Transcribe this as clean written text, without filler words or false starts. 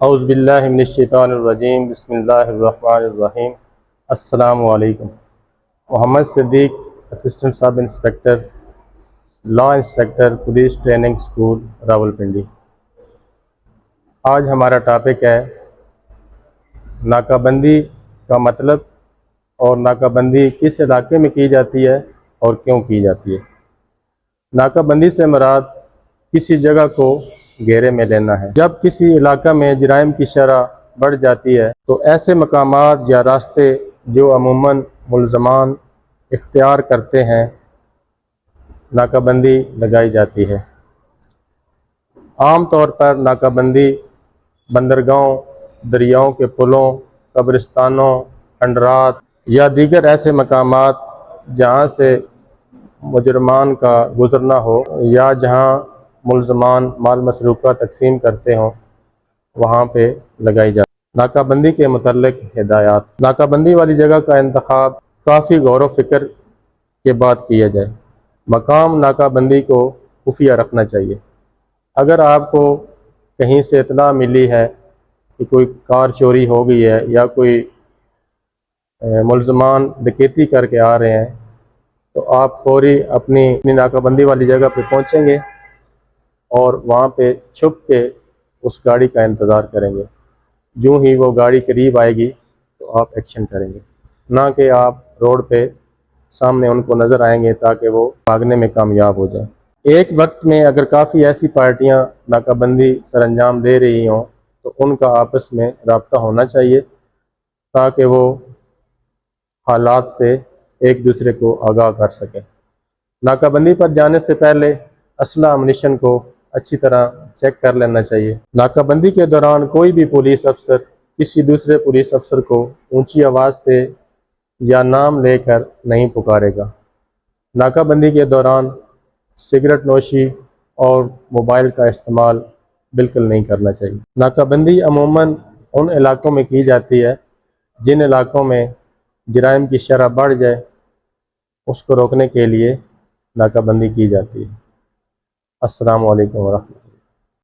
اعوذ باللہ من الشیطان الرجیم، بسم اللہ الرحمن الرحیم۔ السلام علیکم۔ Muhammad Siddique, assistant sub inspector, لا inspector, police training school, Rawalpindi. آج ہمارا ٹاپک ہے ناکہ بندی کا مطلب اور ناکہ بندی کس علاقے میں کی جاتی ہے اور کیوں کی جاتی ہے۔ ناکہ بندی سے مراد کسی جگہ کو گھیرے میں لینا ہے۔ جب کسی علاقہ میں جرائم کی شرح بڑھ جاتی ہے تو ایسے مقامات یا راستے جو عموماً ملزمان اختیار کرتے ہیں، ناکہ بندی لگائی جاتی ہے۔ عام طور پر ناکہ بندی بندرگاہوں، دریاؤں کے پلوں، قبرستانوں، کھنڈرات یا دیگر ایسے مقامات جہاں سے مجرمان کا گزرنا ہو یا جہاں ملزمان مال مسروقہ تقسیم کرتے ہوں، وہاں پہ لگائی جاتی ہے۔ ناکہ بندی کے متعلق ہدایات۔ ناکہ بندی والی جگہ کا انتخاب کافی غور و فکر کے بعد کیا جائے۔ مقام ناکہ بندی کو خفیہ رکھنا چاہیے۔ اگر آپ کو کہیں سے اطلاع ملی ہے کہ کوئی کار چوری ہو گئی ہے یا کوئی ملزمان ڈکیتی کر کے آ رہے ہیں، تو آپ فوری اپنی ناکہ بندی والی جگہ پہ پہنچیں گے اور وہاں پہ چھپ کے اس گاڑی کا انتظار کریں گے۔ جو ہی وہ گاڑی قریب آئے گی تو آپ ایکشن کریں گے، نہ کہ آپ روڈ پہ سامنے ان کو نظر آئیں گے تاکہ وہ بھاگنے میں کامیاب ہو جائیں۔ ایک وقت میں اگر کافی ایسی پارٹیاں ناکہ بندی سر انجام دے رہی ہوں تو ان کا آپس میں رابطہ ہونا چاہیے تاکہ وہ حالات سے ایک دوسرے کو آگاہ کر سکیں۔ ناکہ بندی پر جانے سے پہلے اسلحہ امونیشن کو اچھی طرح چیک کر لینا چاہیے۔ ناکہ بندی کے دوران کوئی بھی پولیس افسر کسی دوسرے پولیس افسر کو اونچی آواز سے یا نام لے کر نہیں پکارے گا۔ ناکہ بندی کے دوران سگریٹ نوشی اور موبائل کا استعمال بالکل نہیں کرنا چاہیے۔ ناکہ بندی عموماً ان علاقوں میں کی جاتی ہے جن علاقوں میں جرائم کی شرح بڑھ جائے، اس کو روکنے کے لیے ناکہ بندی کی جاتی ہے۔ السلام علیکم ورحمۃ اللہ۔